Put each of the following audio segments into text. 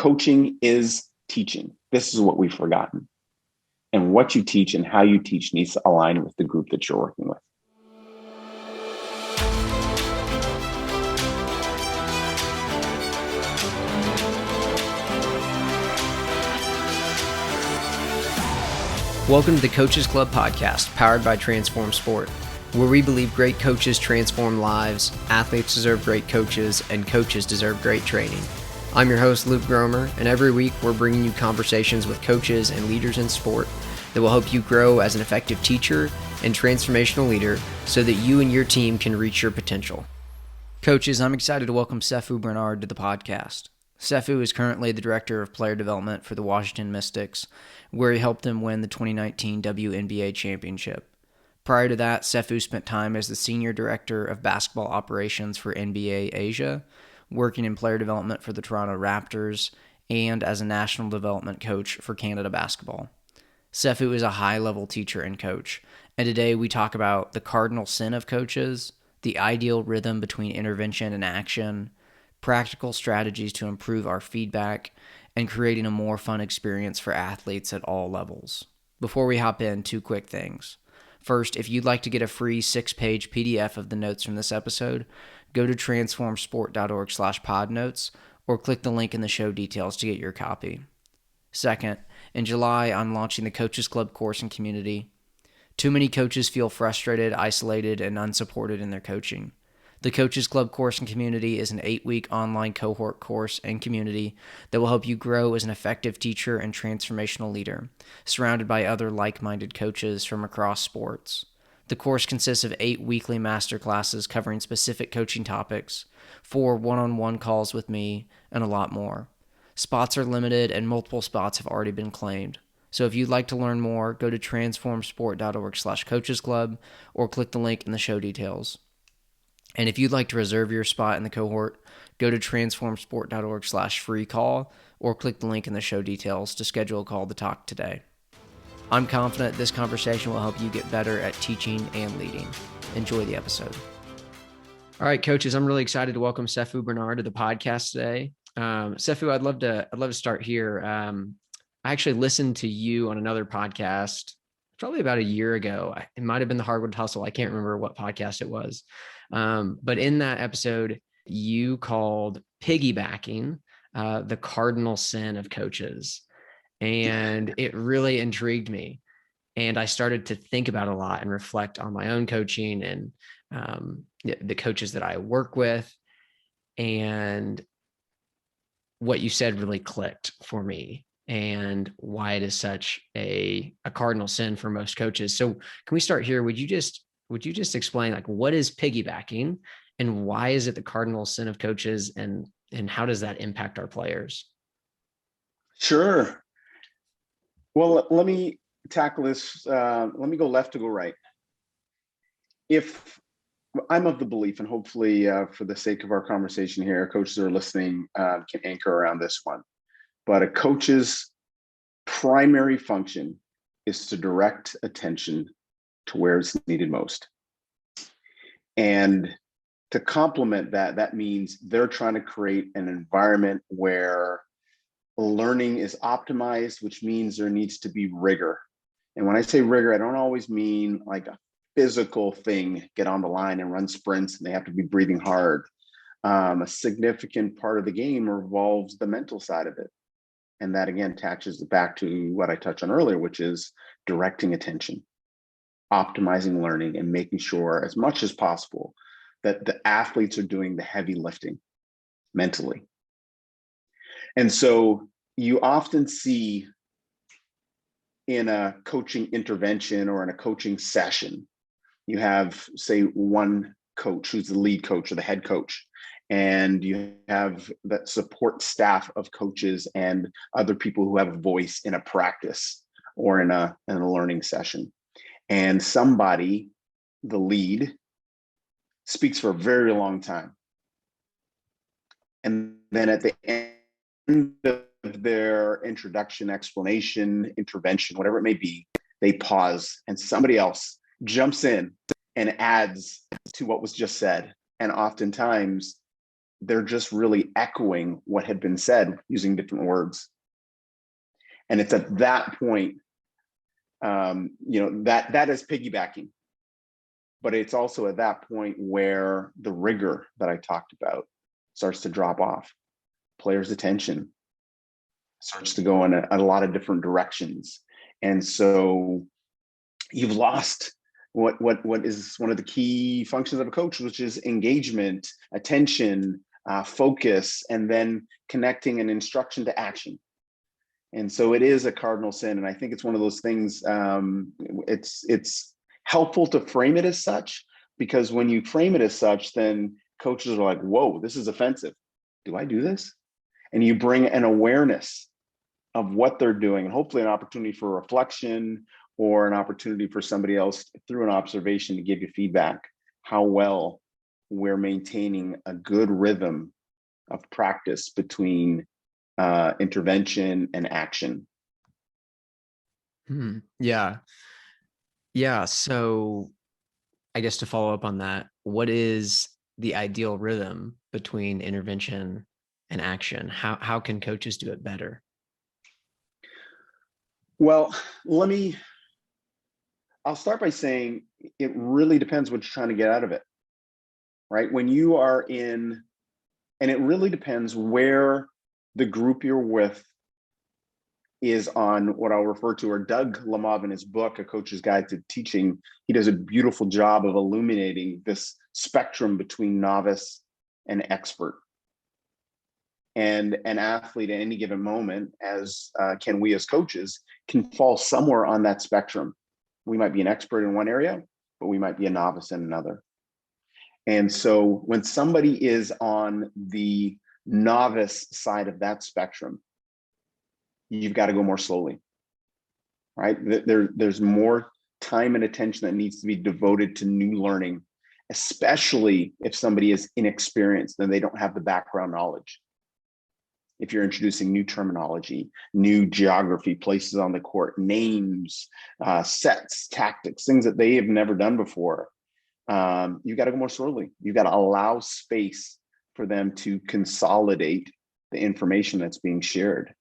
coaching is teaching. This is what we've forgotten. And what you teach and how you teach needs to align with the group that you're working with. Welcome to the Coaches Club podcast, powered by Transform Sport, where we believe great coaches transform lives, athletes deserve great coaches, and coaches deserve great training. I'm your host, Luke Gromer, and every week we're bringing you conversations with coaches and leaders in sport that will help you grow as an effective teacher and transformational leader so that you and your team can reach your potential. Coaches, I'm excited to welcome Sefu Bernard to the podcast. Sefu is currently the Director of Player Development for the Washington Mystics, where he helped them win the 2019 WNBA Championship. Prior to that, Sefu spent time as the Senior Director of Basketball Operations for NBA Asia, working in player development for the Toronto Raptors, and as a National Development Coach for Canada Basketball. Sefu is a high-level teacher and coach, and today we talk about the cardinal sin of coaches, the ideal rhythm between intervention and action, practical strategies to improve our feedback, and creating a more fun experience for athletes at all levels. Before we hop in, two quick things. First, if you'd like to get a free 6-page PDF of the notes from this episode, go to transformsport.org/podnotes or click the link in the show details to get your copy. Second, in July, I'm launching the Coaches Club course and community. Too many coaches feel frustrated, isolated, and unsupported in their coaching. The Coaches Club course and community is an 8-week online cohort course and community that will help you grow as an effective teacher and transformational leader, surrounded by other like-minded coaches from across sports. The course consists of 8 weekly masterclasses covering specific coaching topics, 4 one-on-one calls with me, and a lot more. Spots are limited and multiple spots have already been claimed. So if you'd like to learn more, go to transformsport.org/coachesclub or click the link in the show details. And if you'd like to reserve your spot in the cohort, go to transformsport.org/free call or click the link in the show details to schedule a call to talk today. I'm confident this conversation will help you get better at teaching and leading. Enjoy the episode. All right, coaches, I'm really excited to welcome Sefu Bernard to the podcast today. Sefu, I'd love to start here. I actually listened to you on another podcast probably about a year ago. It might have been the Hardwood Hustle. I can't remember what podcast it was. But in that episode, you called piggybacking the cardinal sin of coaches. And it really intrigued me. And I started to think about it a lot and reflect on my own coaching and the coaches that I work with. And what you said really clicked for me and why it is such a cardinal sin for most coaches. So can we start here? Would you just explain, like, what is piggybacking and why is it the cardinal sin of coaches, and how does that impact our players? Sure. Well, let me tackle this. Let me go left to go right. If I'm of the belief, and hopefully for the sake of our conversation here, coaches who are listening can anchor around this one, but a coach's primary function is to direct attention to where it's needed most. And to complement that, that means they're trying to create an environment where learning is optimized, which means there needs to be rigor. And when I say rigor, I don't always mean like a physical thing, get on the line and run sprints and they have to be breathing hard. A significant part of the game revolves the mental side of it. And that again attaches back to what I touched on earlier, which is directing attention, optimizing learning, and making sure as much as possible that the athletes are doing the heavy lifting mentally. And so you often see in a coaching intervention or in a coaching session, you have, say, one coach who's the lead coach or the head coach, and you have that support staff of coaches and other people who have a voice in a practice or in a learning session. And somebody, the lead, speaks for a very long time. And then at the end of their introduction, explanation, intervention, whatever it may be, they pause and somebody else jumps in and adds to what was just said. And oftentimes they're just really echoing what had been said using different words. And it's at that point, that is piggybacking. But it's also at that point where the rigor that I talked about starts to drop off. Players' attention starts to go in a lot of different directions. And so you've lost what is one of the key functions of a coach, which is engagement, attention, focus, and then connecting an instruction to action. And so it is a cardinal sin. And I think it's one of those things, it's helpful to frame it as such, because when you frame it as such, then coaches are like, whoa, this is offensive. Do I do this? And you bring an awareness of what they're doing, and hopefully an opportunity for reflection or an opportunity for somebody else through an observation to give you feedback, how well we're maintaining a good rhythm of practice between intervention and action. Yeah. Yeah. So I guess to follow up on that, what is the ideal rhythm between intervention and action? How can coaches do it better? Well, I'll start by saying it really depends what you're trying to get out of it, right? When you are in, and it really depends where the group you're with is on what I'll refer to, or Doug Lemov in his book, A Coach's Guide to Teaching, he does a beautiful job of illuminating this spectrum between novice and expert. And an athlete at any given moment, as can we as coaches, can fall somewhere on that spectrum. We might be an expert in one area, but we might be a novice in another. And so when somebody is on the novice side of that spectrum, you've got to go more slowly, right? There's more time and attention that needs to be devoted to new learning, especially if somebody is inexperienced and they don't have the background knowledge. If you're introducing new terminology, new geography, places on the court, names, sets, tactics, things that they have never done before, you've got to go more slowly. You've got to allow space for them to consolidate the information that's being shared.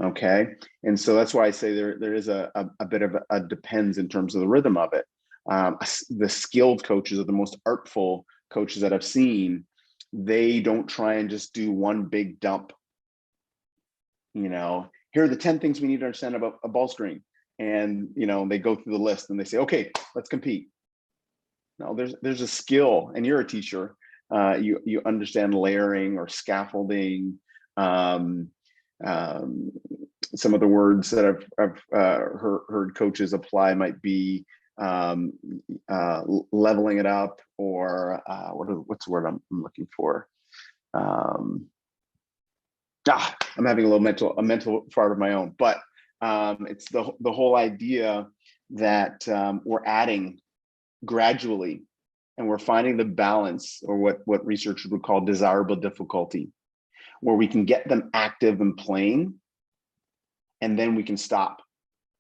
Okay. And so that's why I say there is a bit of a depends in terms of the rhythm of it. The skilled coaches are the most artful coaches that I've seen. They don't try and just do one big dump. Here are the 10 things we need to understand about a ball screen. And, they go through the list and they say, okay, let's compete. No, there's a skill, and you're a teacher. You understand layering or scaffolding. Some of the words that I've heard coaches apply might be leveling it up, or what's the word I'm looking for? I'm having a mental fart of my own, but it's the whole idea that we're adding gradually, and we're finding the balance, or what researchers would call desirable difficulty, where we can get them active and playing, and then we can stop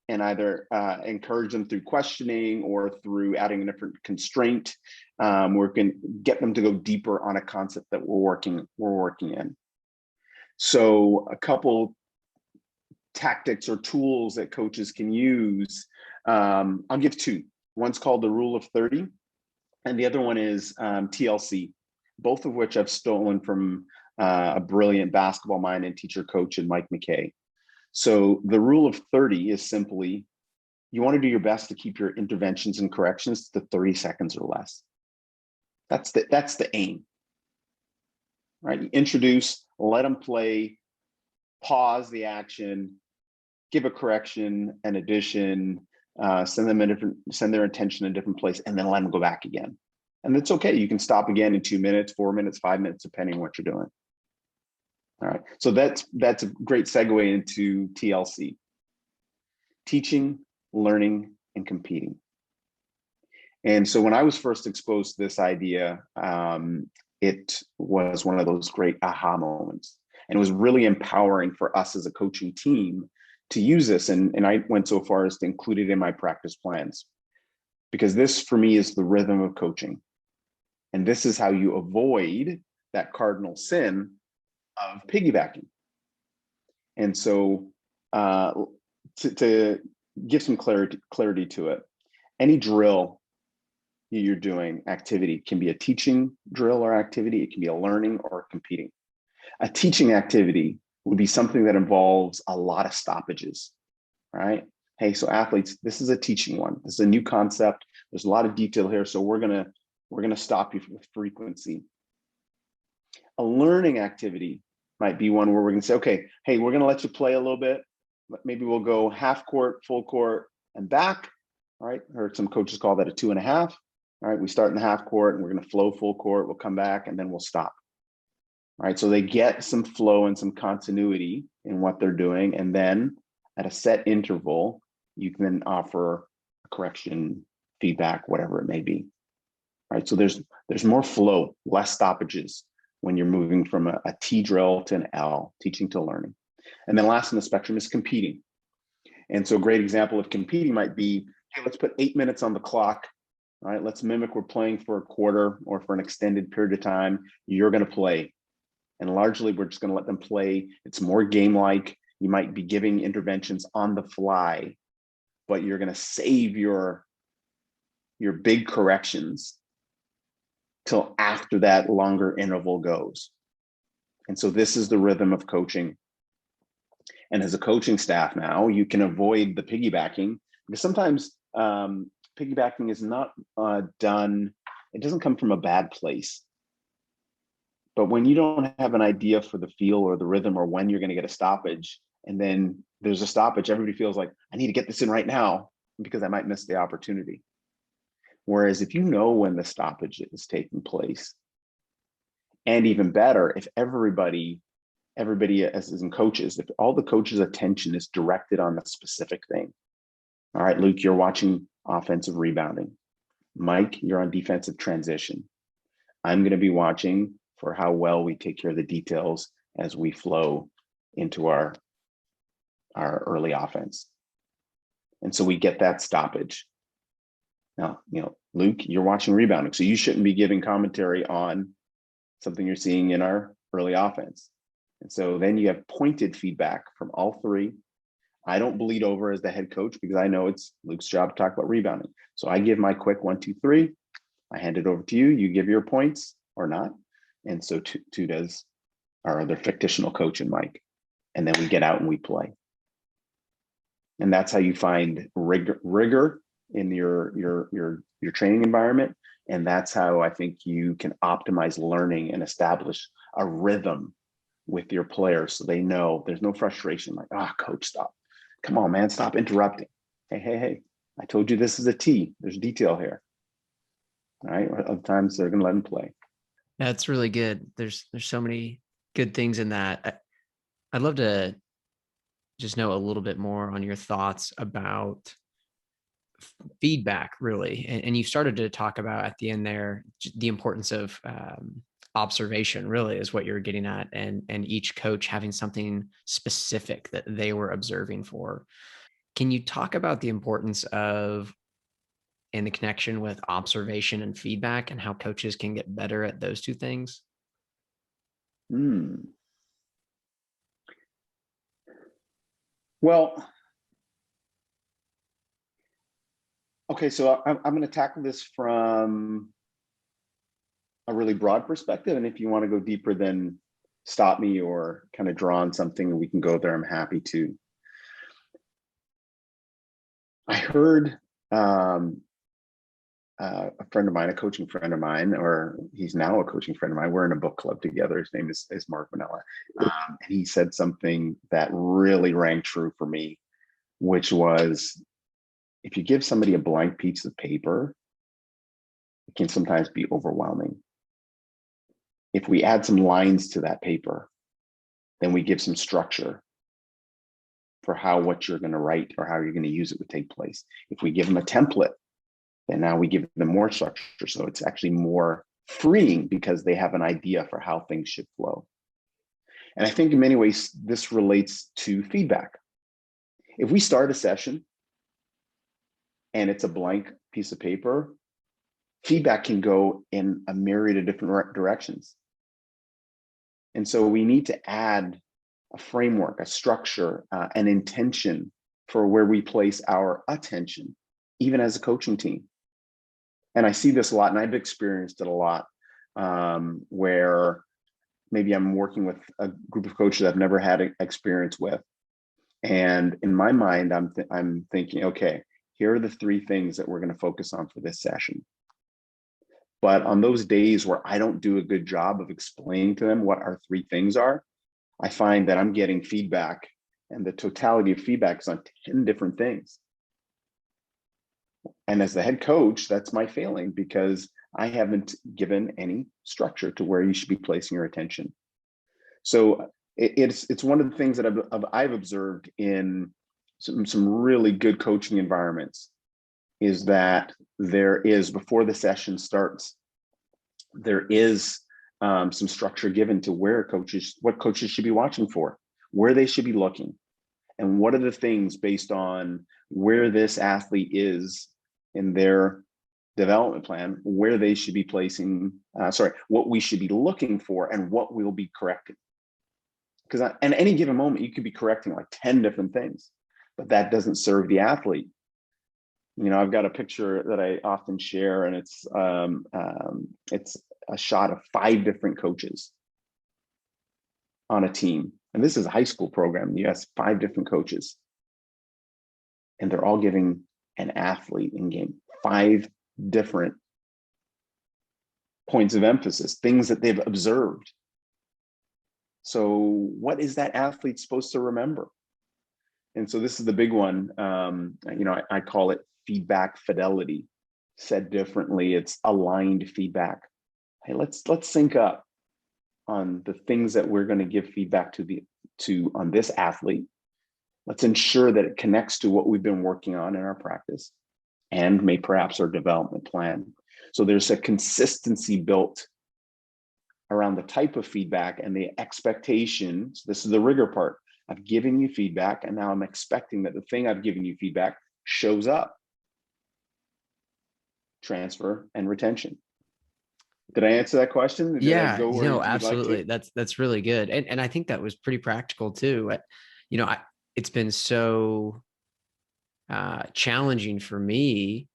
and either encourage them through questioning or through adding a different constraint. We can get them to go deeper on a concept that we're working in. So a couple tactics or tools that coaches can use, I'll give two. One's called the Rule of 30, and the other one is TLC, both of which I've stolen from a brilliant basketball mind and teacher coach in Mike McKay. So the Rule of 30 is simply, you want to do your best to keep your interventions and corrections to 30 seconds or less. That's the aim, right? You introduce, let them play, pause the action, give a correction, an addition, send their attention in a different place, and then let them go back again. And it's okay. You can stop again in 2 minutes, 4 minutes, 5 minutes, depending on what you're doing. All right, so that's a great segue into TLC: teaching, learning, and competing. And so when I was first exposed to this idea, it was one of those great aha moments. And it was really empowering for us as a coaching team to use this. And I went so far as to include it in my practice plans, because this for me is the rhythm of coaching. And this is how you avoid that cardinal sin of piggybacking. And so to give some clarity to it, any drill you're doing, activity, can be a teaching drill or activity. It can be a learning or competing. A teaching activity would be something that involves a lot of stoppages, right? Hey, so athletes, this is a teaching one. This is a new concept. There's a lot of detail here. So we're gonna stop you with frequency. A learning activity might be one where we're gonna say, okay, hey, we're gonna let you play a little bit. Maybe we'll go half court, full court, and back. All right. I heard some coaches call that a 2.5. All right. We start in the half court and we're going to flow full court. We'll come back and then we'll stop. All right. So they get some flow and some continuity in what they're doing. And then at a set interval, you can then offer a correction, feedback, whatever it may be. All right. So there's more flow, less stoppages when you're moving from a T drill to an L, teaching to learning. And then last in the spectrum is competing. And so a great example of competing might be, hey, let's put 8 minutes on the clock. All right, let's mimic we're playing for a quarter or for an extended period of time. You're going to play. And largely, we're just going to let them play. It's more game-like. You might be giving interventions on the fly, but you're going to save your big corrections till after that longer interval goes. And so this is the rhythm of coaching. And as a coaching staff now, you can avoid the piggybacking, because sometimes piggybacking is not done, it doesn't come from a bad place. But when you don't have an idea for the feel or the rhythm or when you're going to get a stoppage, and then there's a stoppage, everybody feels like, I need to get this in right now because I might miss the opportunity. Whereas if you know when the stoppage is taking place, and even better, if everybody as in coaches, if all the coaches' attention is directed on a specific thing. All right, Luke, you're watching offensive rebounding. Mike, you're on defensive transition. I'm going to be watching for how well we take care of the details as we flow into our early offense. And so we get that stoppage. Now, Luke, you're watching rebounding, so you shouldn't be giving commentary on something you're seeing in our early offense. And so then you have pointed feedback from all three. I don't bleed over as the head coach because I know it's Luke's job to talk about rebounding. So I give my quick 1, 2, 3. I hand it over to you. You give your points or not. And so too does our other fictional coach and Mike. And then we get out and we play. And that's how you find rigor in your training environment. And that's how I think you can optimize learning and establish a rhythm with your players so they know there's no frustration like, coach, stop. Come on, man, stop interrupting. Hey, I told you this is a T. There's detail here. All right, other times they're going to let them play. That's really good. There's so many good things in that. I'd love to just know a little bit more on your thoughts about feedback, really. And you started to talk about at the end there, the importance of observation really is what you're getting at, and each coach having something specific that they were observing for. Can you talk about the importance of and the connection with observation and feedback and how coaches can get better at those two things? Well, okay, so I'm going to tackle this from a really broad perspective. And if you want to go deeper, then stop me or kind of draw on something and we can go there. I'm happy to. I heard a friend of mine, a coaching friend of mine, or he's now a coaching friend of mine. We're in a book club together. His name is Mark Manella. And he said something that really rang true for me, which was, if you give somebody a blank piece of paper, it can sometimes be overwhelming. If we add some lines to that paper, then we give some structure for what you're going to write or how you're going to use it would take place. If we give them a template, then now we give them more structure. So it's actually more freeing because they have an idea for how things should flow. And I think in many ways, this relates to feedback. If we start a session and it's a blank piece of paper, feedback can go in a myriad of different directions. And so we need to add a framework, a structure, an intention for where we place our attention, even as a coaching team. And I see this a lot, and I've experienced it a lot, where maybe I'm working with a group of coaches I've never had experience with. And in my mind, I'm thinking, okay, here are the 3 things that we're going to focus on for this session. But on those days where I don't do a good job of explaining to them what our 3 things are, I find that I'm getting feedback, and the totality of feedback is on 10 different things. And as the head coach, that's my failing, because I haven't given any structure to where you should be placing your attention. So it's one of the things that I've observed in some really good coaching environments, is that there is, before the session starts, there is some structure given to what coaches should be watching for, where they should be looking, and what are the things based on where this athlete is in their development plan, where they should be placing, what we should be looking for and what we'll be correcting. Because at any given moment, you could be correcting like 10 different things, but that doesn't serve the athlete. I've got a picture that I often share, and it's a shot of 5 different coaches on a team. And this is a high school program in the US, 5 different coaches. And they're all giving an athlete in game 5 different points of emphasis, things that they've observed. So what is that athlete supposed to remember? And so this is the big one. I call it feedback fidelity. Said differently, it's aligned feedback. Hey, let's sync up on the things that we're going to give feedback to on this athlete. Let's ensure that it connects to what we've been working on in our practice, and perhaps our development plan. So there's a consistency built around the type of feedback and the expectations. This is the rigor part. I've given you feedback, and now I'm expecting that the thing I've given you feedback shows up. Transfer and retention. Did I answer that question? Did I go where you'd absolutely. like to? That's really good. And I think that was pretty practical too. It's been so challenging for me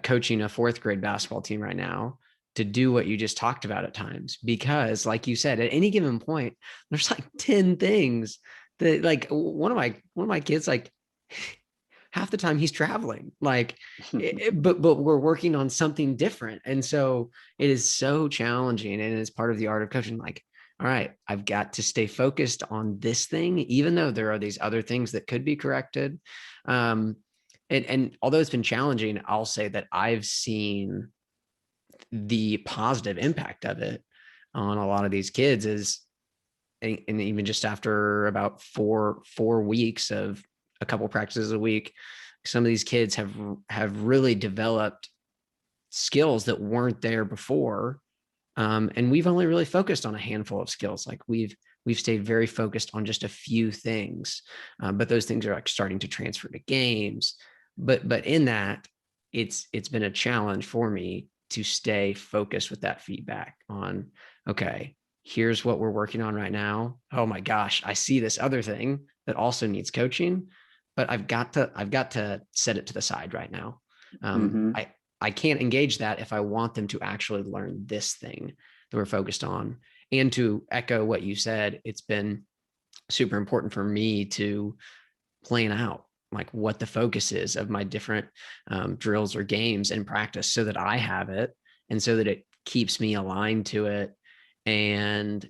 coaching a 4th grade basketball team right now to do what you just talked about at times, because like you said, at any given point, there's like 10 things that, like, one of my kids, like, half the time he's traveling, like, but we're working on something different. And so it is so challenging, and it's part of the art of coaching. Like, all right, I've got to stay focused on this thing, even though there are these other things that could be corrected. And although it's been challenging, I'll say that I've seen the positive impact of it on a lot of these kids and even just after about four weeks of a couple practices a week, some of these kids have really developed skills that weren't there before. And we've only really focused on a handful of skills. Like, we've stayed very focused on just a few things, but those things are like starting to transfer to games. But in that, it's been a challenge for me to stay focused with that feedback on, okay, here's what we're working on right now. Oh my gosh, I see this other thing that also needs coaching, but I've got to set it to the side right now. I can't engage that if I want them to actually learn this thing that we're focused on. And to echo what you said, it's been super important for me to plan out like what the focus is of my different drills or games in practice, so that I have it and so that it keeps me aligned to it. And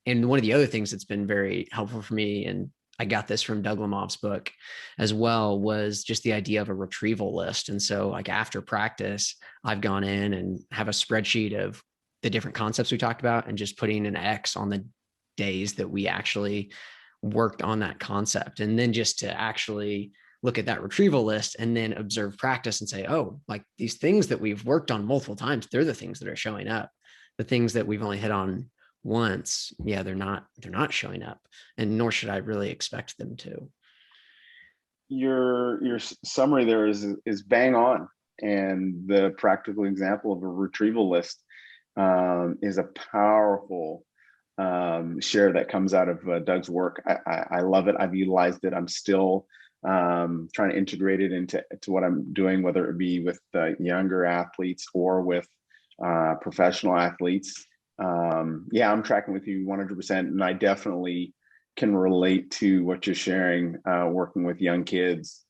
one of the other things that's been very helpful for me, and I got this from Doug Lemov's book as well, was just the idea of a retrieval list. And so, like, after practice, I've gone in and have a spreadsheet of the different concepts we talked about and just putting an X on the days that we actually worked on that concept. And then just to actually look at that retrieval list and then observe practice and say, oh, like, these things that we've worked on multiple times, they're the things that are showing up. The things that we've only hit on once, yeah, they're not showing up, and nor should I really expect them to. Your summary there is bang on, and the practical example of a retrieval list. is a powerful share that comes out of Doug's work. I love it. I've utilized it. I'm still trying to integrate it into what I'm doing, whether it be with younger athletes or with professional athletes. Yeah, I'm tracking with you 100%, and I definitely can relate to what you're sharing, working with young kids.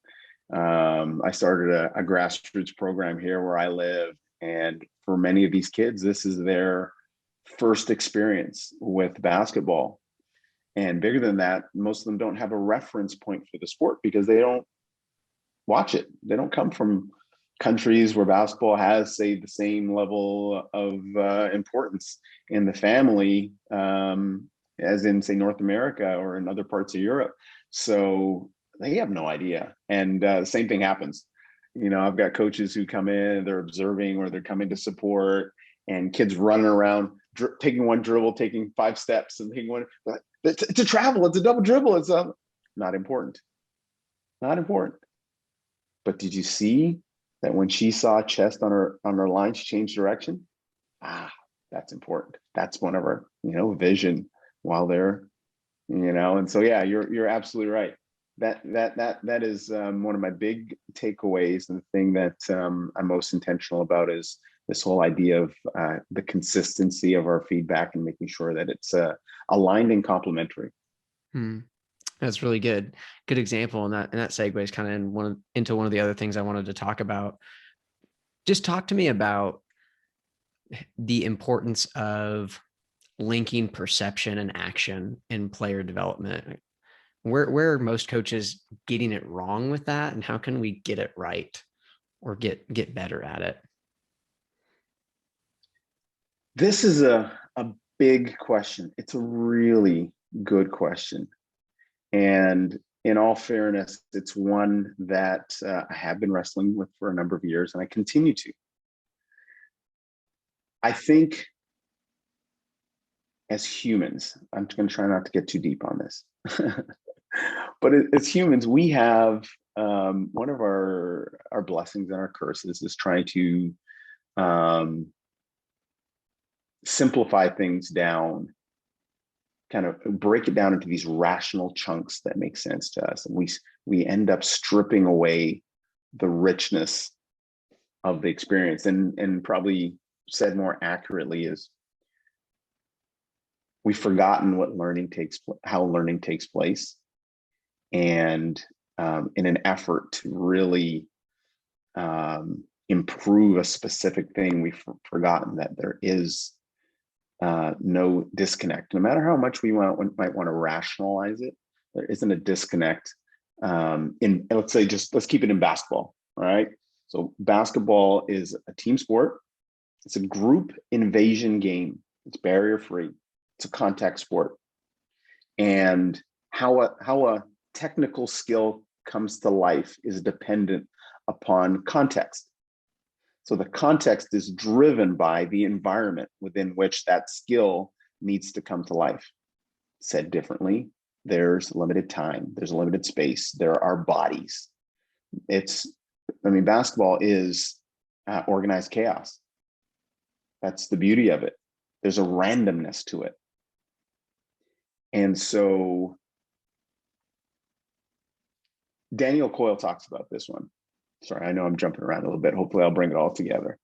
I started a grassroots program here where I live, and for many of these kids, this is their first experience with basketball. And bigger than that, most of them don't have a reference point for the sport because they don't watch it. They don't come from countries where basketball has, say, the same level of importance in the family as in, say, North America or in other parts of Europe. So they have no idea. And the same thing happens. You know, I've got coaches who come in, they're observing or they're coming to support, and kids running around, taking one dribble, taking 5 steps, and taking one. It's a travel. It's a double dribble. It's not important. Not important. But did you see that when she saw chest on her line, she changed direction? That's important. That's one of her, vision while they're, and so yeah, you're absolutely right. That is one of my big takeaways, and the thing that I'm most intentional about is this whole idea of the consistency of our feedback and making sure that it's aligned and complementary. That's really good. Good example. And that segues kind of into one of the other things I wanted to talk about. Just talk to me about the importance of linking perception and action in player development. Where are most coaches getting it wrong with that, and how can we get it right or get better at it? This is a big question. It's a really good question. And in all fairness, it's one that I have been wrestling with for a number of years, and I continue to. I think as humans, I'm going to try not to get too deep on this, but as humans, we have one of our blessings and our curses is trying to simplify things down, kind of break it down into these rational chunks that make sense to us. And we end up stripping away the richness of the experience. And probably said more accurately is we've forgotten how learning takes place. And in an effort to really improve a specific thing, we've forgotten that there is no disconnect. No matter how much we might want to rationalize it, there isn't a disconnect. Let's keep it in basketball. All right. So basketball is a team sport. It's a group invasion game. It's barrier free. It's a contact sport. And how a technical skill comes to life is dependent upon context. So the context is driven by the environment within which that skill needs to come to life. Said differently, there's limited time, there's limited space, there are bodies. Basketball is organized chaos. That's the beauty of it. There's a randomness to it. And so Daniel Coyle talks about this one. Sorry, I know I'm jumping around a little bit. Hopefully I'll bring it all together.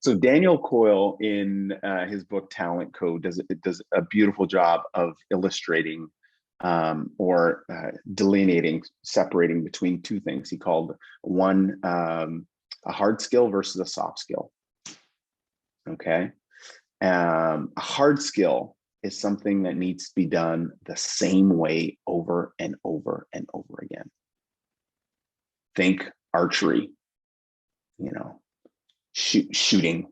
So Daniel Coyle in his book, Talent Code, does a beautiful job of illustrating or delineating, separating between two things. He called one a hard skill versus a soft skill. Okay. A hard skill is something that needs to be done the same way over and over and over again. Think archery, shooting.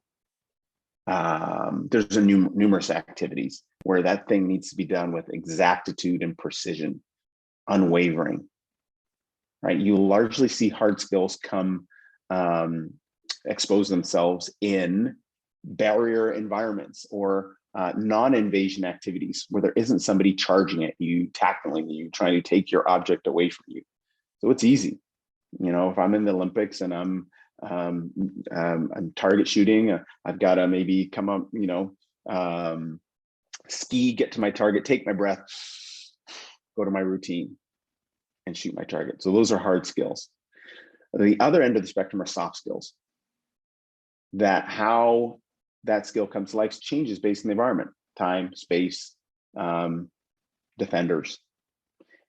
There's numerous activities where that thing needs to be done with exactitude and precision, unwavering, right? You largely see hard skills expose themselves in barrier environments or non-invasion activities where there isn't somebody charging at you, tackling you, trying to take your object away from you. So it's easy. If I'm in the Olympics and I'm I'm target shooting. I've got to maybe come up, ski, get to my target, take my breath, go to my routine and shoot my target. So those are hard skills. The other end of the spectrum are soft skills. That how that skill comes to life changes based on the environment, time, space, defenders.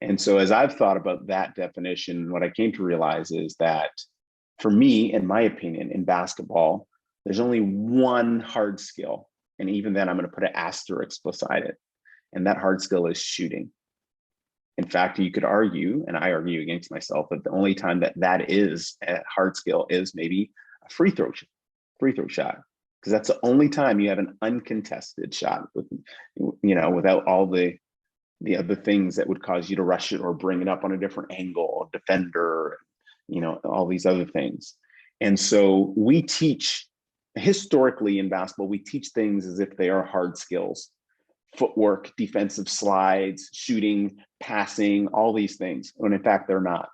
And so as I've thought about that definition, what I came to realize is that for me, in my opinion, in basketball, there's only one hard skill. And even then I'm going to put an asterisk beside it. And that hard skill is shooting. In fact, you could argue, and I argue against myself, that the only time that is a hard skill is maybe a free throw shot, because that's the only time you have an uncontested shot with, without all the other things that would cause you to rush it or bring it up on a different angle, defender, all these other things. And so we teach, historically in basketball, we teach things as if they are hard skills: footwork, defensive slides, shooting, passing, all these things, when in fact they're not.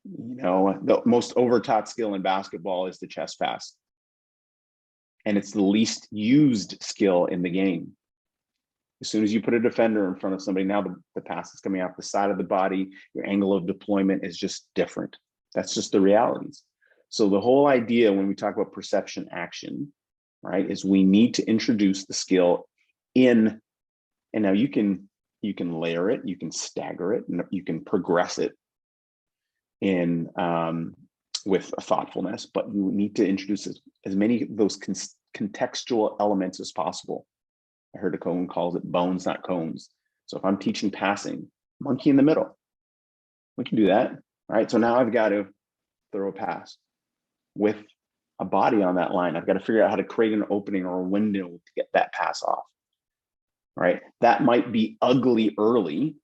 The most overtaught skill in basketball is the chest pass. And it's the least used skill in the game. As soon as you put a defender in front of somebody, now the pass is coming off the side of the body, your angle of deployment is just different. That's just the realities. So the whole idea when we talk about perception action, right, is we need to introduce the skill in, and now you can layer it, you can stagger it, and you can progress it in with a thoughtfulness, but you need to introduce as many of those contextual elements as possible. I heard a Cohen calls it bones, not cones. So if I'm teaching passing, monkey in the middle, we can do that. All right. So now I've got to throw a pass with a body on that line. I've got to figure out how to create an opening or a window to get that pass off. Right. That might be ugly early,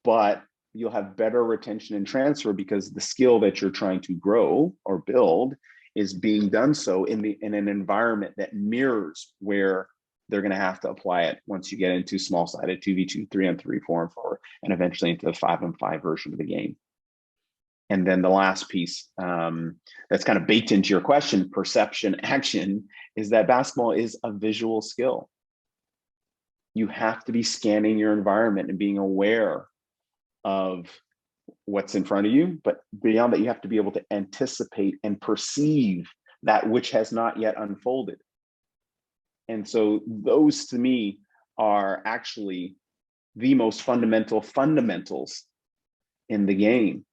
but you'll have better retention and transfer because the skill that you're trying to grow or build is being done so in an environment that mirrors where they're going to have to apply it once you get into small-sided 2v2, 3-on-3, 4-on-4, and eventually into the 5-on-5 version of the game. And then the last piece that's kind of baked into your question, perception action, is that basketball is a visual skill. You have to be scanning your environment and being aware of what's in front of you, but beyond that, you have to be able to anticipate and perceive that which has not yet unfolded. And so those to me are actually the most fundamental fundamentals in the game,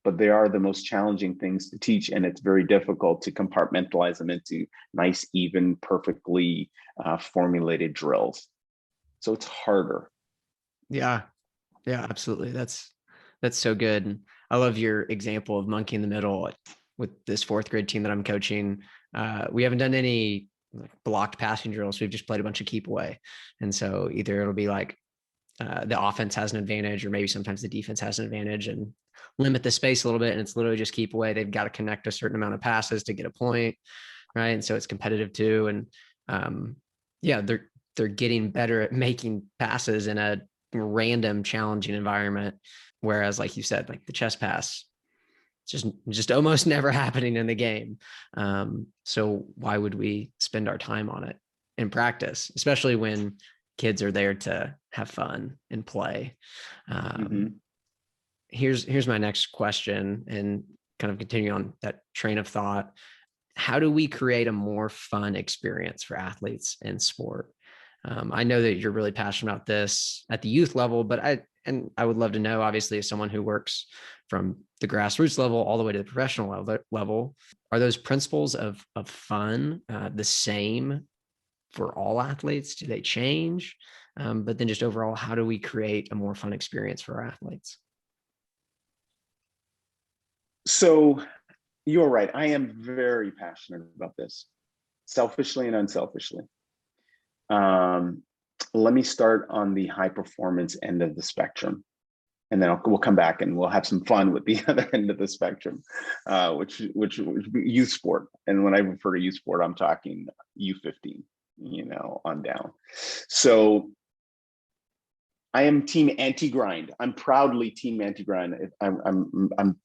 but they are the most challenging things to teach. And it's very difficult to compartmentalize them into nice, even, perfectly formulated drills. So it's harder. Yeah, absolutely. That's so good. And I love your example of monkey in the middle with this fourth grade team that I'm coaching. We haven't done any blocked passing drills. We've just played a bunch of keep away. And so either it'll be like the offense has an advantage, or maybe sometimes the defense has an advantage, and limit the space a little bit. And it's literally just keep away. They've got to connect a certain amount of passes to get a point. Right. And so it's competitive too. And they're getting better at making passes in a random, challenging environment. Whereas, like you said, like the chest pass, just almost never happening in the game. So why would we spend our time on it in practice, especially when kids are there to have fun and play? Here's my next question, and kind of continue on that train of thought. How do we create a more fun experience for athletes in sport? I know that you're really passionate about this at the youth level, but I would love to know, obviously, as someone who works from the grassroots level all the way to the professional level, are those principles of fun the same for all athletes? Do they change? But then just overall, how do we create a more fun experience for our athletes? So you're right. I am very passionate about this, selfishly and unselfishly. Let me start on the high performance end of the spectrum, and then we'll come back and we'll have some fun with the other end of the spectrum, which youth sport. And when I refer to youth sport, I'm talking U15, on down. So I am team anti-grind. I'm proudly team anti-grind. I'm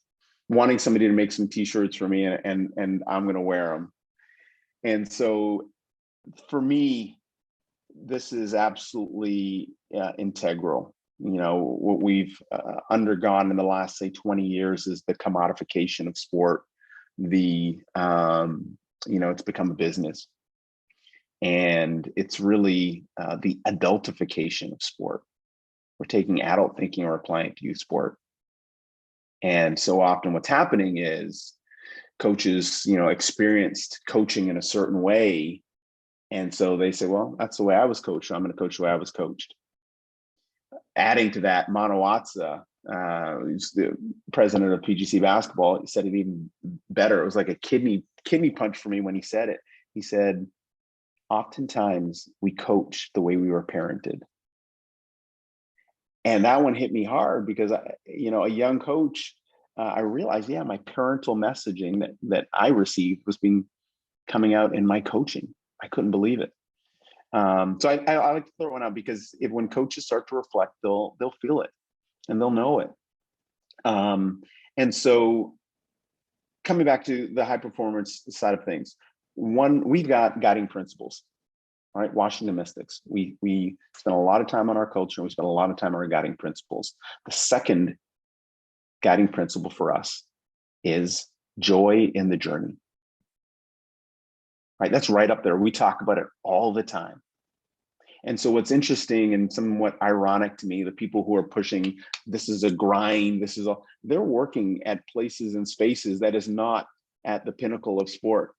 wanting somebody to make some t-shirts for me, and I'm going to wear them. And so for me, this is absolutely integral. What we've undergone in the last, say, 20 years is the commodification of sport. It's become a business. And it's really the adultification of sport. We're taking adult thinking and we're applying it to youth sport. And so often what's happening is coaches, experienced coaching in a certain way. And so they say, well, that's the way I was coached, so I'm going to coach the way I was coached. Adding to that, Mano Atza, who's the president of PGC basketball, he said it even better. It was like a kidney punch for me when he said it. He said, oftentimes we coach the way we were parented. And that one hit me hard because, a young coach, I realized, my parental messaging that I received was coming out in my coaching. I couldn't believe it. So I like to throw one out because when coaches start to reflect, they'll feel it and they'll know it. And so coming back to the high performance side of things, we've got guiding principles. All right, Washington Mystics. We spend a lot of time on our culture, and we spend a lot of time on our guiding principles. The second guiding principle for us is joy in the journey. Right, that's right up there. We talk about it all the time. And so what's interesting and somewhat ironic to me, the people who are pushing, this is a grind, they're working at places and spaces that is not at the pinnacle of sport.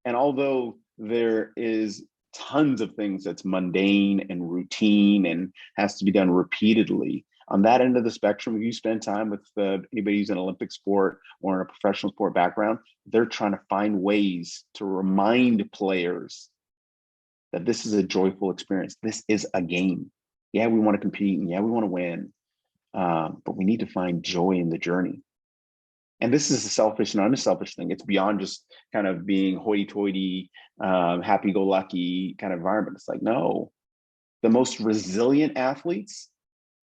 And although there is tons of things that's mundane and routine and has to be done repeatedly, on that end of the spectrum, if you spend time with anybody who's in Olympic sport or in a professional sport background, they're trying to find ways to remind players that this is a joyful experience. This is a game. Yeah, we want to compete, and yeah, we want to win, but we need to find joy in the journey. And this is a selfish and unselfish thing. It's beyond just kind of being hoity-toity, happy-go-lucky kind of environment. It's like, no, the most resilient athletes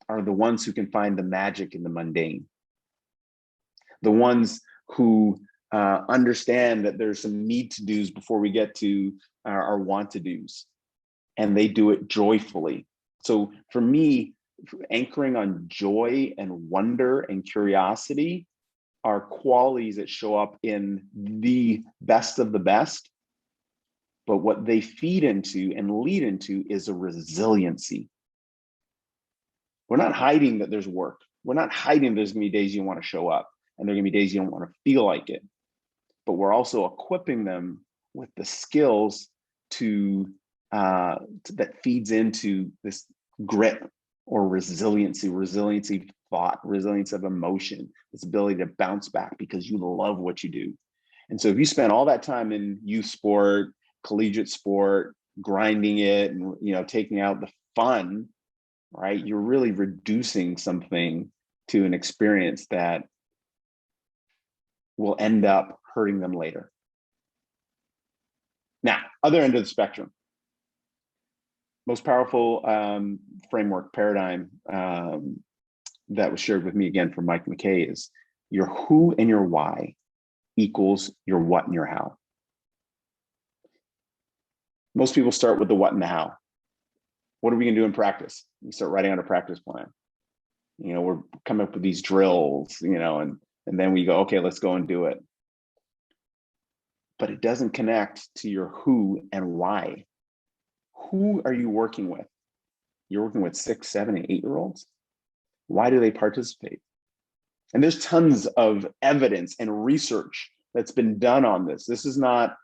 are the ones who can find the magic in the mundane. The ones who understand that there's some need to do's before we get to our want to do's, and they do it joyfully. So for me, anchoring on joy and wonder and curiosity are qualities that show up in the best of the best. But what they feed into and lead into is a resiliency. We're not hiding that there's work. We're not hiding there's going to be days you want to show up, and there are going to be days you don't want to feel like it. But we're also equipping them with the skills that feeds into this grit or resiliency thought, resilience of emotion, this ability to bounce back because you love what you do. And so if you spend all that time in youth sport, collegiate sport, grinding it, and taking out the fun, right, you're really reducing something to an experience that will end up hurting them later. Now, other end of the spectrum, most powerful paradigm that was shared with me again from Mike McKay is your who and your why equals your what and your how. Most people start with the what and the how. What are we going to do in practice? We start writing out a practice plan. We're coming up with these drills, and then we go, okay, let's go and do it. But it doesn't connect to your who and why. Who are you working with? You're working with 6, 7, and 8-year-olds. Why do they participate? And there's tons of evidence and research that's been done on this. This is not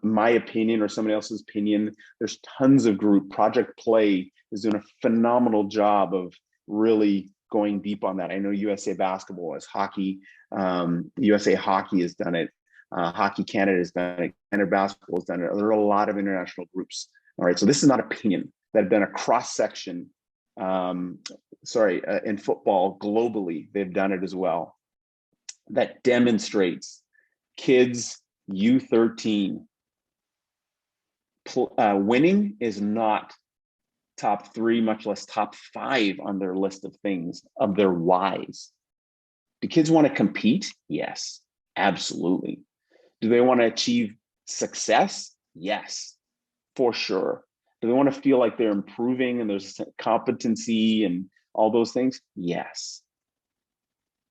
my opinion or somebody else's opinion. There's tons of group. Project Play is doing a phenomenal job of really going deep on that. I know USA Basketball has hockey. USA Hockey has done it. Hockey Canada has done it. Canada Basketball has done it. There are a lot of international groups. All right, so this is not opinion. That have done a cross section. In football globally, they've done it as well. That demonstrates kids U13 winning is not top 3, much less top 5 on their list of things, of their whys. Do kids want to compete? Yes, absolutely. Do they want to achieve success? Yes, for sure. Do they want to feel like they're improving and there's competency and all those things? Yes.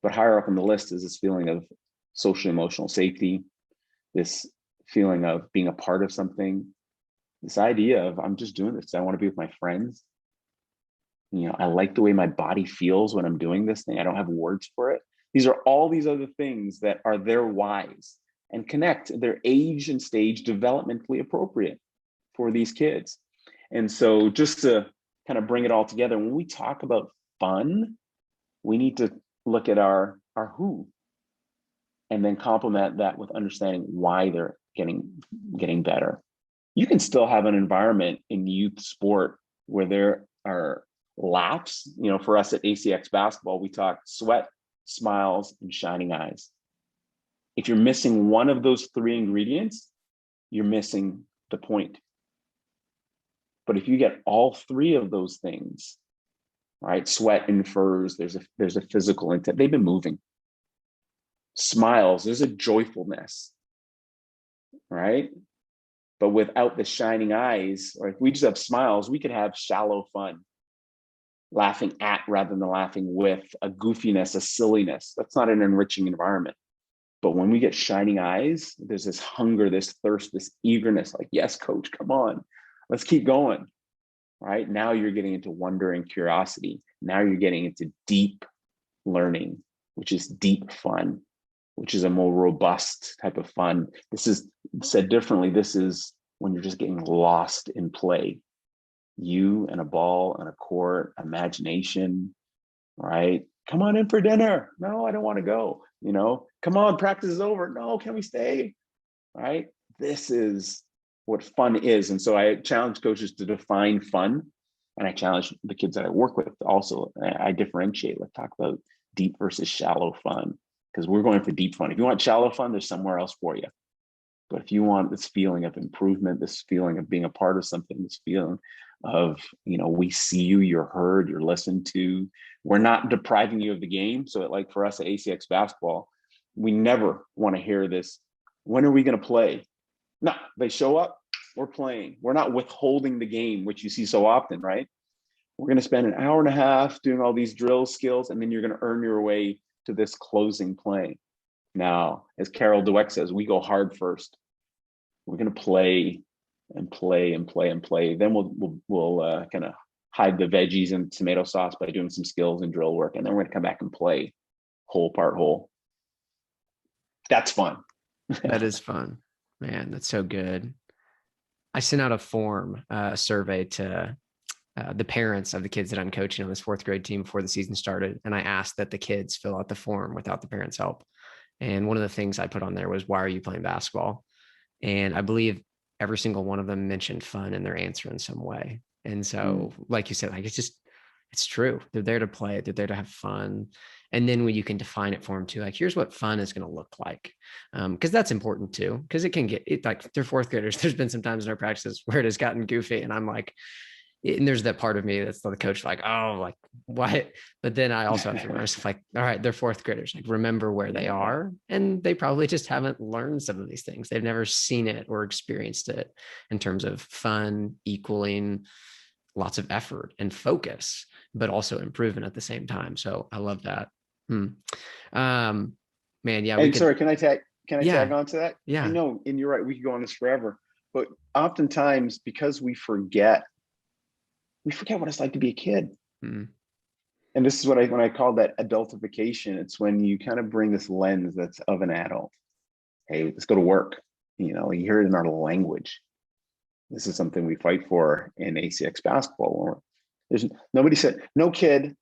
But higher up on the list is this feeling of social emotional safety, this feeling of being a part of something, this idea of I'm just doing this. I want to be with my friends. I like the way my body feels when I'm doing this thing. I don't have words for it. These are all these other things that are their whys and connect their age and stage developmentally appropriate for these kids. And so just to kind of bring it all together, when we talk about fun, we need to look at our who, and then complement that with understanding why they're getting better. You can still have an environment in youth sport where there are laps. For us at ACX basketball, we talk sweat, smiles, and shining eyes. If you're missing one of those three ingredients, you're missing the point. But if you get all three of those things, right? Sweat infers there's a physical intent. They've been moving. Smiles, there's a joyfulness, right? But without the shining eyes, or if we just have smiles, we could have shallow fun, laughing at rather than laughing with, a goofiness, a silliness. That's not an enriching environment. But when we get shining eyes, there's this hunger, this thirst, this eagerness, like, yes, coach, come on, let's keep going, right? Now you're getting into wonder and curiosity. Now you're getting into deep learning, which is deep fun, which is a more robust type of fun. This is, said differently, this is when you're just getting lost in play. You and a ball and a court, imagination, right? Come on in for dinner. No, I don't want to go. Come on, practice is over. No, can we stay? Right? This is what fun is. And so I challenge coaches to define fun. And I challenge the kids that I work with also. I differentiate. Let's talk about deep versus shallow fun, because we're going for deep fun. If you want shallow fun, there's somewhere else for you. But if you want this feeling of improvement, this feeling of being a part of something, this feeling of, we see you, you're heard, you're listened to, we're not depriving you of the game. So like for us at ACX basketball, we never want to hear this, when are we going to play? No, they show up, we're playing. We're not withholding the game, which you see so often, right? We're going to spend an hour and a half doing all these drill skills, and then you're going to earn your way to this closing play. Now, as Carol Dweck says, we go hard first. We're going to play and play and play and play. Then we'll kind of hide the veggies and tomato sauce by doing some skills and drill work. And then we're going to come back and play whole part whole. That's fun. That is fun, man. That's so good. I sent out a form, a survey to the parents of the kids that I'm coaching on this fourth grade team before the season started. And I asked that the kids fill out the form without the parents' help. And one of the things I put on there was, why are you playing basketball? And I believe every single one of them mentioned fun in their answer in some way. And so, like you said, like it's true. They're there to play. They're there to have fun. And then when you can define it for them too, like, here's what fun is going to look like. Because that's important too, because it can get it, like, they're fourth graders. There's been some times in our practices where it has gotten goofy, and I'm like, and there's that part of me that's the coach, like, oh, like, what? But then I also have to remind myself, like, all right, they're fourth graders. Like, remember where they are. And they probably just haven't learned some of these things. They've never seen it or experienced it in terms of fun equaling lots of effort and focus, but also improvement at the same time. So I love that. Man, yeah. And sorry, can I tag yeah, on to that? yeah. I know, and you're right, we could go on this forever, but oftentimes because we forget what it's like to be a kid. And this is what when I call that adultification, it's when you kind of bring this lens that's of an adult. Hey, let's go to work. You hear it in our language. This is something we fight for in ACX basketball. There's nobody said, no kid.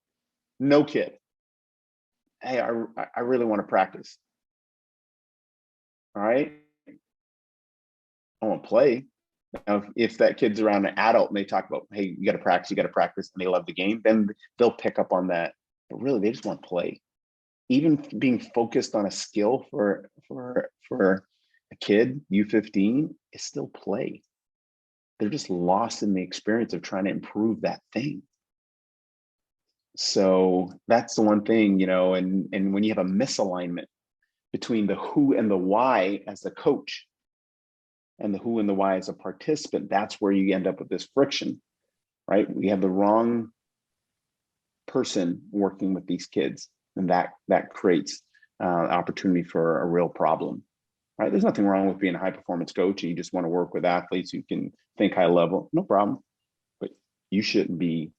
Hey, I really want to practice. All right. I want to play. Now, if that kid's around an adult and they talk about, hey, you got to practice, and they love the game, then they'll pick up on that. But really, they just want to play. Even being focused on a skill for a kid, U15, is still play. They're just lost in the experience of trying to improve that thing. So that's the one thing, and when you have a misalignment between the who and the why as the coach and the who and the why as a participant, that's where you end up with this friction, right? We have the wrong person working with these kids, and that creates opportunity for a real problem, right? There's nothing wrong with being a high performance coach and you just want to work with athletes who can think high level, no problem. But you shouldn't be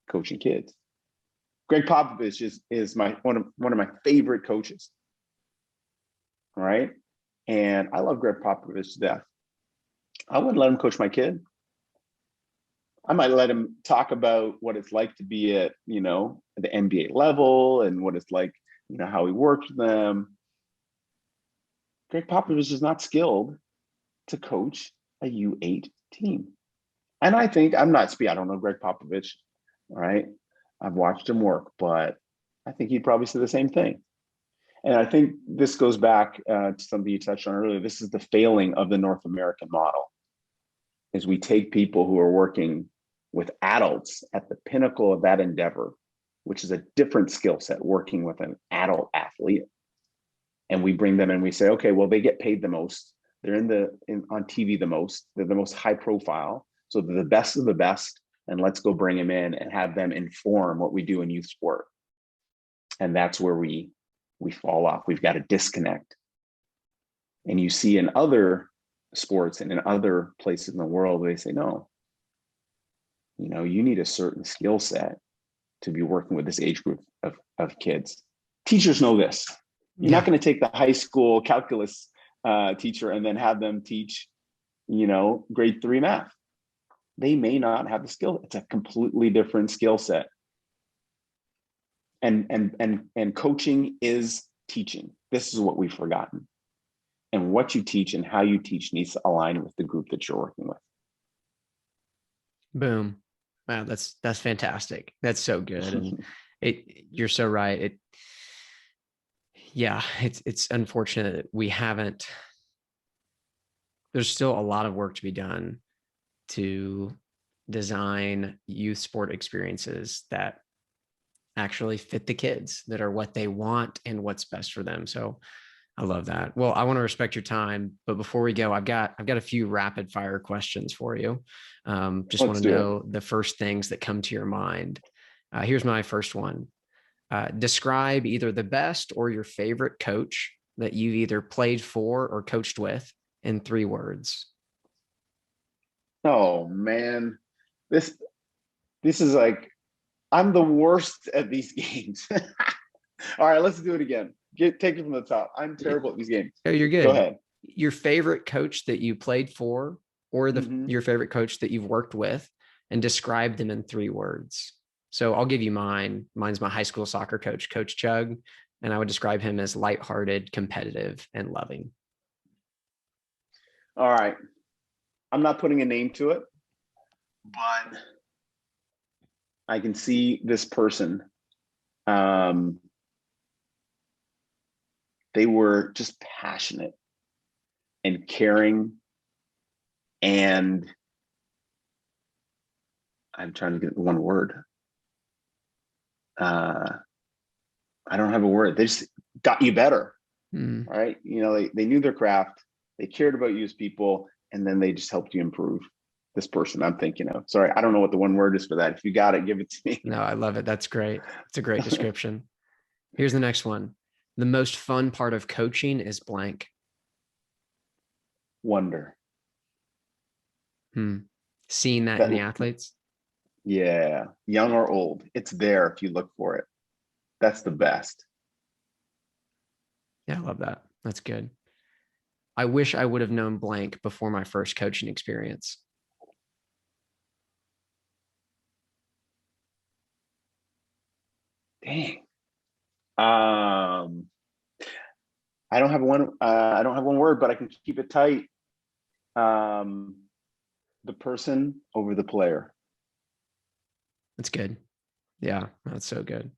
coaching kids. Greg Popovich is one of my favorite coaches, right? And I love Greg Popovich to death. I wouldn't let him coach my kid. I might let him talk about what it's like to be at, the NBA level and what it's like, how he works with them. Greg Popovich is not skilled to coach a U8 team. And I think I don't know Greg Popovich, right? I've watched him work, but I think he'd probably say the same thing. And I think this goes back to something you touched on earlier. This is the failing of the North American model, is we take people who are working with adults at the pinnacle of that endeavor, which is a different skill set, working with an adult athlete. And we bring them and we say, okay, well, they get paid the most. They're on TV the most. They're the most high profile. So they're the best of the best. And let's go bring them in and have them inform what we do in youth sport. And that's where we fall off. We've got a disconnect. And you see in other sports and in other places in the world, they say, no, you need a certain skill set to be working with this age group of kids. Teachers know this. You're not going to take the high school calculus teacher and then have them teach, grade 3 math. They may not have the skill. It's a completely different skill set. And coaching is teaching. This is what we've forgotten. And what you teach and how you teach needs to align with the group that you're working with. Boom. Wow, that's fantastic. That's so good. And you're so right. It's unfortunate that there's still a lot of work to be done to design youth sport experiences that actually fit the kids, that are what they want and what's best for them. So I love that. Well, I want to respect your time, but before we go, I've got a few rapid fire questions for you. Just want to know the first things that come to your mind. Here's my first one. Describe either the best or your favorite coach that you've either played for or coached with in 3 words. Oh man, this is like, I'm the worst at these games. All right, let's do it again. Take it from the top. I'm terrible at these games. Oh, you're good. Go ahead. Your favorite coach that you played for, or your favorite coach that you've worked with, and describe them in 3 words. So I'll give you mine. Mine's my high school soccer coach, Coach Chug, and I would describe him as lighthearted, competitive, and loving. All right. I'm not putting a name to it, but I can see this person. They were just passionate and caring, and I'm trying to get one word. I don't have a word. They just got you better, right? They knew their craft. They cared about you as people, and then they just helped you improve. This person I'm thinking of. Sorry, I don't know what the one word is for that. If you got it, give it to me. No, I love it. That's great. It's a great description. Here's the next one. The most fun part of coaching is blank. Wonder. Seeing that in the athletes? Yeah, young or old. It's there if you look for it. That's the best. Yeah, I love that. That's good. I wish I would have known blank before my first coaching experience. Dang. I don't have one. I don't have one word, but I can keep it tight. The person over the player. That's good. Yeah, that's so good.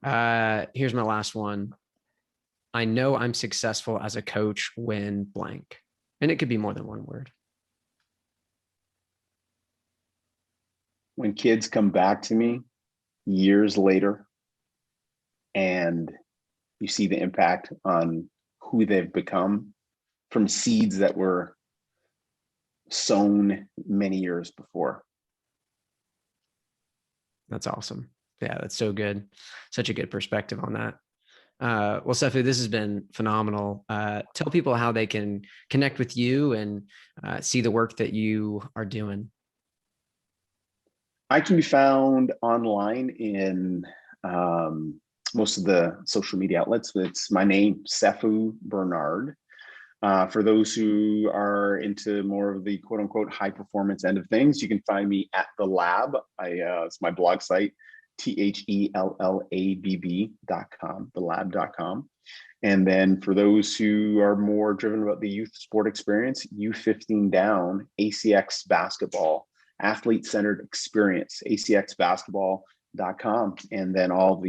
Here's my last one. I know I'm successful as a coach when blank, and it could be more than one word. When kids come back to me years later, and you see the impact on who they've become from seeds that were sown many years before. That's awesome. Yeah, that's so good. Such a good perspective on that. Well, Sefu, this has been phenomenal. Tell people how they can connect with you and see the work that you are doing. I can be found online in most of the social media outlets. It's my name, Sefu Bernard. For those who are into more of the quote unquote high performance end of things, you can find me at The Lab. It's my blog site, TheLLABB.com, thelab.com. And then for those who are more driven about the youth sport experience, U15 Down, ACX Basketball, Athlete Centered Experience, acxbasketball.com. And then all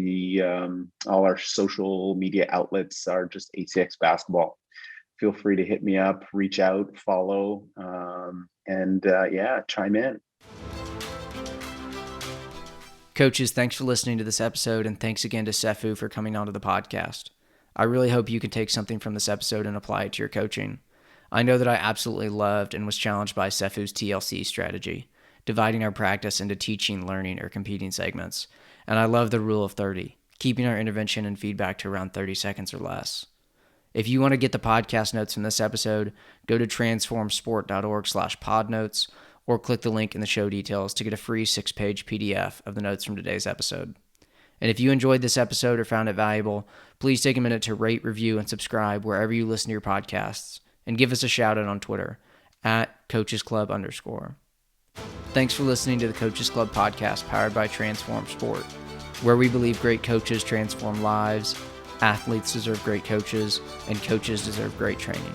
our social media outlets are just ACX Basketball. Feel free to hit me up, reach out, follow, and chime in. Coaches, thanks for listening to this episode, and thanks again to Sefu for coming onto the podcast. I really hope you can take something from this episode and apply it to your coaching. I know that I absolutely loved and was challenged by Sefu's TLC strategy, dividing our practice into teaching, learning, or competing segments. And I love the rule of 30, keeping our intervention and feedback to around 30 seconds or less. If you want to get the podcast notes from this episode, go to transformsport.org/podnotes or click the link in the show details to get a free 6-page PDF of the notes from today's episode. And if you enjoyed this episode or found it valuable, please take a minute to rate, review, and subscribe wherever you listen to your podcasts, and give us a shout out on Twitter @CoachesClub_. Thanks for listening to the Coaches Club podcast powered by Transform Sport, where we believe great coaches transform lives, athletes deserve great coaches, and coaches deserve great training.